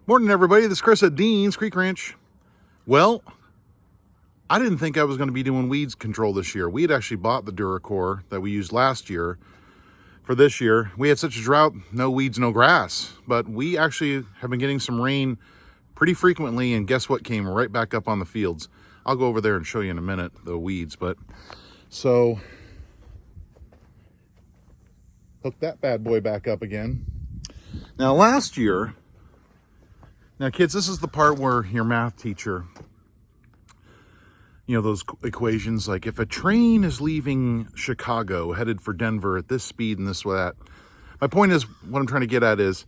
Morning, everybody. This is Chris at Dean's Creek Ranch. Well, I didn't think I was going to be doing weeds control this year. We had actually bought the Duracor that we used last year for this year. We had such a drought, no weeds, no grass. But we actually have been getting some rain pretty frequently, and guess what came right back up on the fields? I'll go over there and show you in a minute, the weeds. But so, hook that bad boy back up again. Now last year, now kids, this is the part where your math teacher, you know, those equations, like if a train is leaving Chicago headed for Denver at this speed and this, that. My point is, what I'm trying to get at is,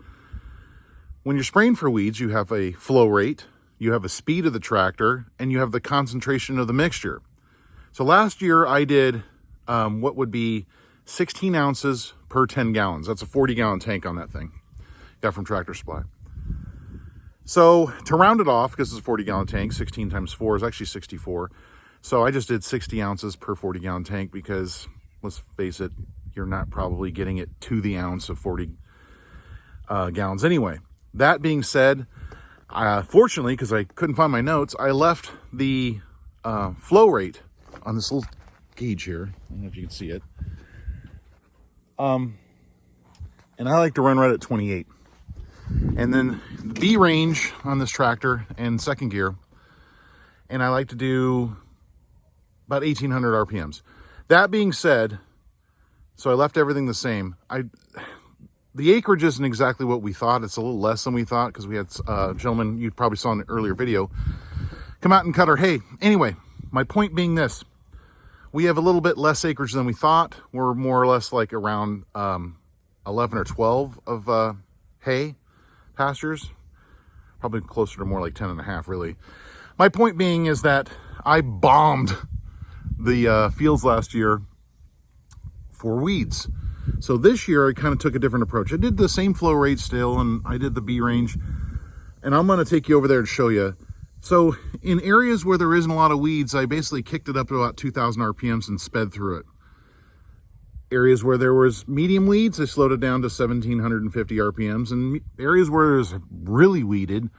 when you're spraying for weeds, you have a flow rate, you have a speed of the tractor, and you have the concentration of the mixture. So last year I did what would be 16 ounces per 10 gallons. That's a 40-gallon tank on that thing. Got from Tractor Supply. So to round it off, because it's a 40-gallon tank, 16 times 4 is actually 64. So I just did 60 ounces per 40-gallon tank because, let's face it, you're not probably getting it to the ounce of 40 gallons anyway. That being said, fortunately, because I couldn't find my notes, I left the flow rate on this little gauge here. I don't know if you can see it. And I like to run right at 28. And then the B range on this tractor and second gear, and I like to do about 1800 RPMs. That being said, so I left everything the same. The acreage isn't exactly what we thought. It's a little less than we thought because we had a gentleman you probably saw in an earlier video come out and cut our hay. Anyway, my point being this: we have a little bit less acreage than we thought. We're more or less like around 11 or 12 of hay pastures, probably closer to more like 10 and a half, really. My point being is that I bombed the fields last year for weeds. So this year I kind of took a different approach. I did the same flow rate still, and I did the B range, and I'm going to take you over there and show you. So in areas where there isn't a lot of weeds, I basically kicked it up to about 2000 RPMs and sped through it. Areas where there was medium weeds, I slowed it down to 1750 RPMs. And areas where it was really weeded,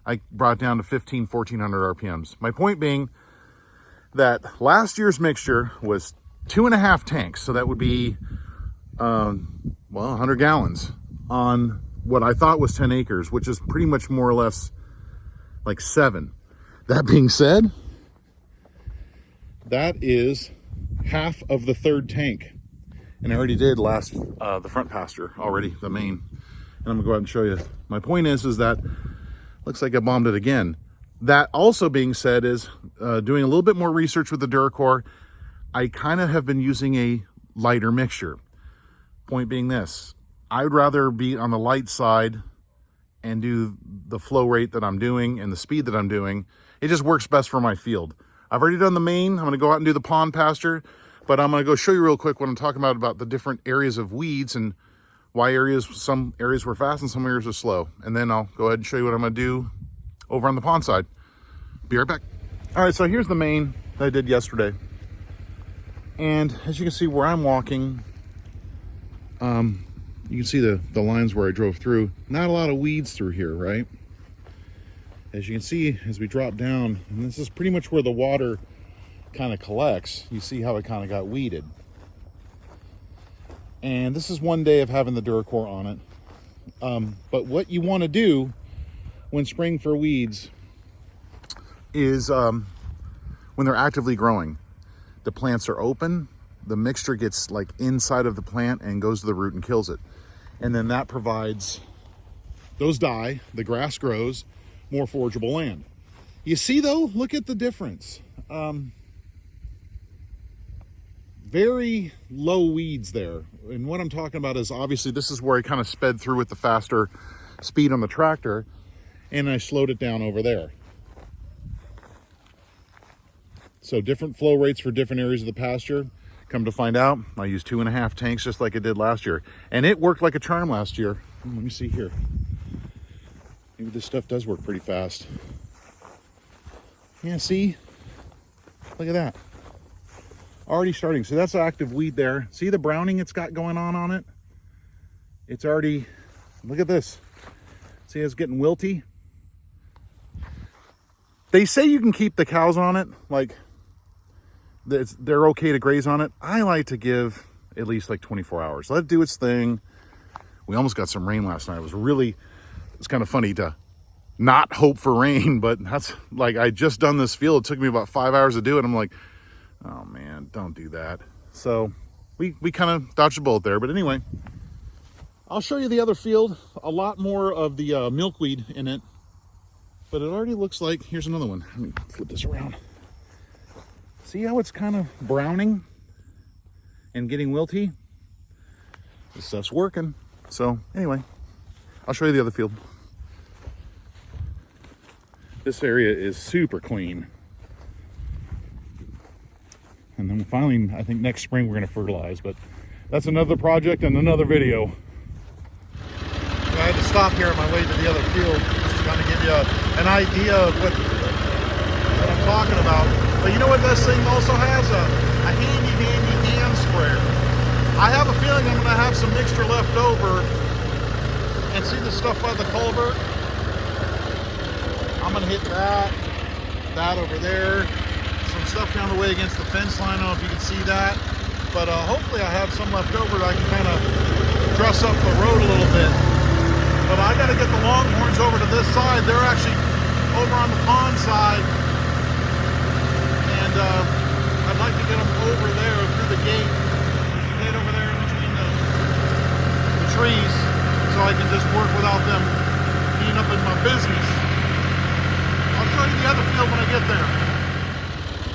I brought it down to 1400 RPMs. My point being that last year's mixture was 2.5 tanks. So that would be, 100 gallons on what I thought was 10 acres, which is pretty much more or less like 7. That being said, that is half of the third tank. And I already did the front pasture already, the main. And I'm gonna go ahead and show you. My point is that looks like I bombed it again. That also being said is doing a little bit more research with the Duracor. I kind of have been using a lighter mixture. Point being this: I would rather be on the light side and do the flow rate that I'm doing and the speed that I'm doing. It just works best for my field. I've already done the main. I'm gonna go out and do the pond pasture. But I'm going to go show you real quick what I'm talking about the different areas of weeds and why some areas were fast and some areas were slow. And then I'll go ahead and show you what I'm going to do over on the pond side. Be right back. All right, so here's the main that I did yesterday. And as you can see where I'm walking, you can see the lines where I drove through. Not a lot of weeds through here, right? As you can see, as we drop down, and this is pretty much where the water kind of collects, you see how it kind of got weeded. And this is one day of having the Duracor on it. But what you want to do when spraying for weeds is when they're actively growing, the plants are open, the mixture gets like inside of the plant and goes to the root and kills it. And then that provides, those die, the grass grows, more forageable land. You see though, look at the difference. Very low weeds there. And what I'm talking about is, obviously this is where I kind of sped through with the faster speed on the tractor, and I slowed it down over there. So different flow rates for different areas of the pasture. Come to find out, I used 2.5 tanks just like I did last year. And it worked like a charm last year. Let me see here. Maybe this stuff does work pretty fast. Yeah, see? Look at that. Already starting. So that's active weed there. See the browning it's got going on it? It's already, look at this. See, it's getting wilty. They say you can keep the cows on it, like they're okay to graze on it. I like to give at least like 24 hours. Let it do its thing. We almost got some rain last night. It's kind of funny to not hope for rain, but that's like, I just done this field. It took me about 5 hours to do it. I'm like, oh man, don't do that. So we kind of dodged a bullet there. But anyway, I'll show you the other field. A lot more of the milkweed in it, but it already looks like, here's another one. Let me flip this around. See how it's kind of browning and getting wilty? This stuff's working. So anyway, I'll show you the other field. This area is super clean. And then finally, I think next spring we're gonna fertilize, but that's another project and another video. I had to stop here on my way to the other field just to kind of give you an idea of what I'm talking about. But you know what this thing also has? A handy hand sprayer. I have a feeling I'm going to have some mixture left over. And see the stuff by the culvert? I'm going to hit that over there. Some stuff down the way against the fence line. I don't know if you can see that. But hopefully I have some left over that I can kind of dress up the road a little bit. But I got to get the longhorns over to this side. They're actually over on the pond side. And I'd like to get them over there through the gate. Get over there in between the trees so I can just work without them being up in my business. I'll show you the other field when I get there.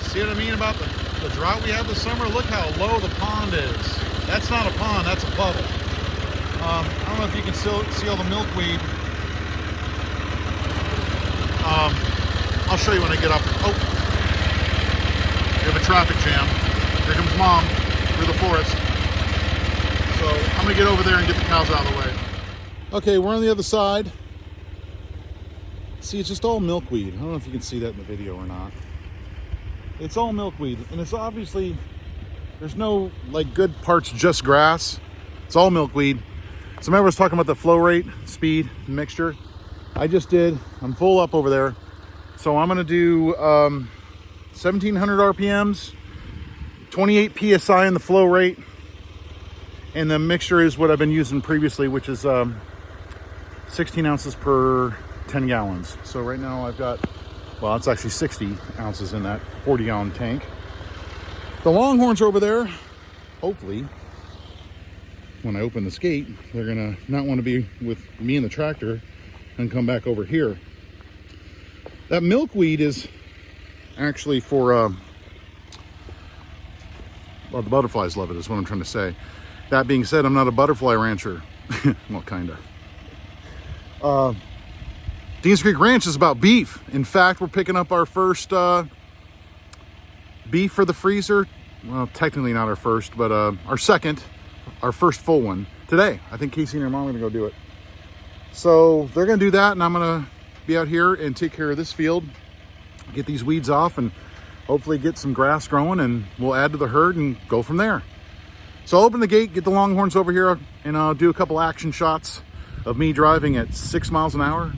See what I mean about the drought we had this summer? Look how low the pond is. That's not a pond, that's a puddle. I don't know if you can still see all the milkweed. I'll show you when I get up. Oh, we have a traffic jam. Here comes Mom through the forest. So I'm gonna get over there and get the cows out of the way. Okay, we're on the other side. See, it's just all milkweed. I don't know if you can see that in the video or not. It's all milkweed, and it's obviously, there's no like good parts, just grass. It's all milkweed. So remember I was talking about the flow rate, speed, mixture. I just did, I'm full up over there. So I'm gonna do 1700 RPMs, 28 PSI in the flow rate. And the mixture is what I've been using previously, which is 16 ounces per 10 gallons. So right now I've got, well, it's actually 60 ounces in that 40-gallon tank. The longhorns are over there. Hopefully, when I open this gate, they're gonna not want to be with me and the tractor and come back over here. That milkweed is actually for, well, the butterflies love it is what I'm trying to say. That being said, I'm not a butterfly rancher. Well, kinda. Deans Creek Ranch is about beef. In fact, we're picking up our first beef for the freezer. Well, technically not our first, but our second, our first full one today. I think Casey and her mom are gonna go do it. So they're gonna do that, and I'm gonna be out here and take care of this field, get these weeds off, and hopefully get some grass growing, and we'll add to the herd and go from there. So I'll open the gate, get the longhorns over here, and I'll do a couple action shots of me driving at 6 miles an hour.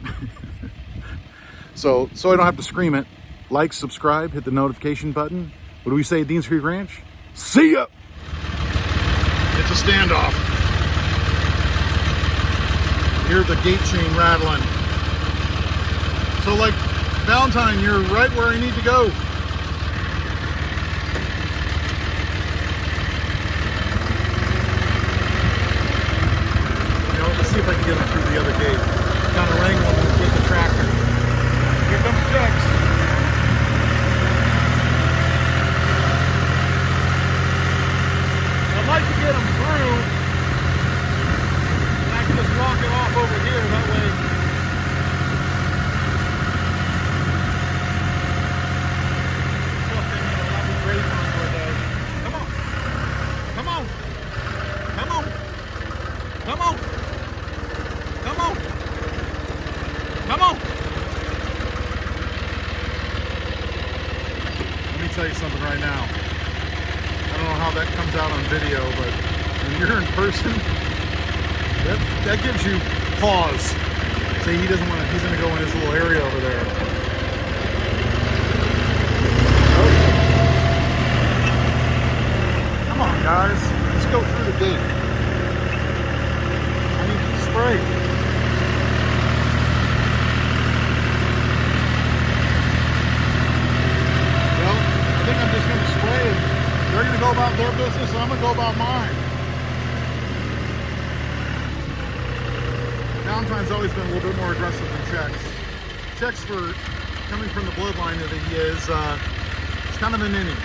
so I don't have to scream it. Like, subscribe, hit the notification button. What do we say at Deans Creek Ranch? See ya! It's a standoff. Hear the gate chain rattling. So like Valentine, you're right where I need to go. Let's see if I can get them through the other gate. Kind of wrangling with the tractor. Here comes Tex. I'd like to get them through, and I can just walk it off over here. That way, that'd be great for a day. Come on, come on, come on, come on. Come on! Come on! Let me tell you something right now. I don't know how that comes out on video, but when you're in person, that gives you pause. See, he doesn't want to, he's going to go in his little area over there. Guys, let's go through the gate. I need to spray. Well, I think I'm just going to spray and they're going to go about their business and I'm going to go about mine. Valentine's always been a little bit more aggressive than Chex. Chex, for coming from the bloodline that he is, it's kind of an innie.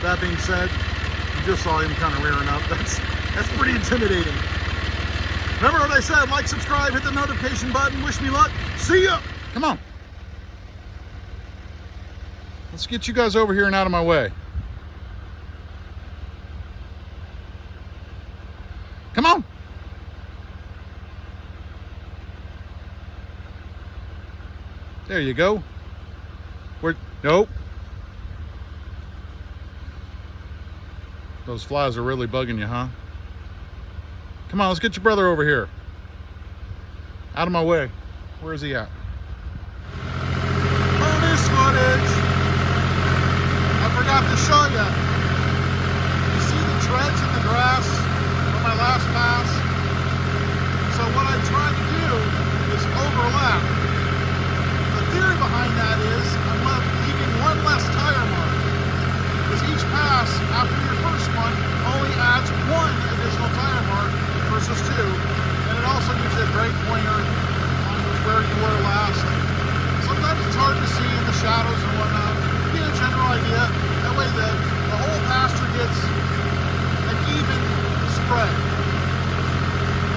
That being said, you just saw him kind of rearing up. That's pretty intimidating. Remember what I said, like, subscribe, hit the notification button, wish me luck. See ya! Come on. Let's get you guys over here and out of my way. Come on. There you go. Nope. Those flies are really bugging you, huh? Come on, let's get your brother over here. Out of my way. Where is he at? Bonus footage. I forgot to show you. You see the treads in the grass from my last pass? So what I tried to do is overlap. The theory behind that is I'm leaving one less tire mark. Because each pass after your first one only adds one additional tire mark versus two. And it also gives you a great pointer on where you were last. Sometimes it's hard to see in the shadows and whatnot. Get a general idea. That way the whole pasture gets an even spread.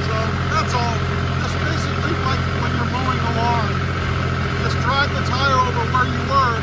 So that's all. Just basically like when you're mowing the lawn. Just drive the tire over where you were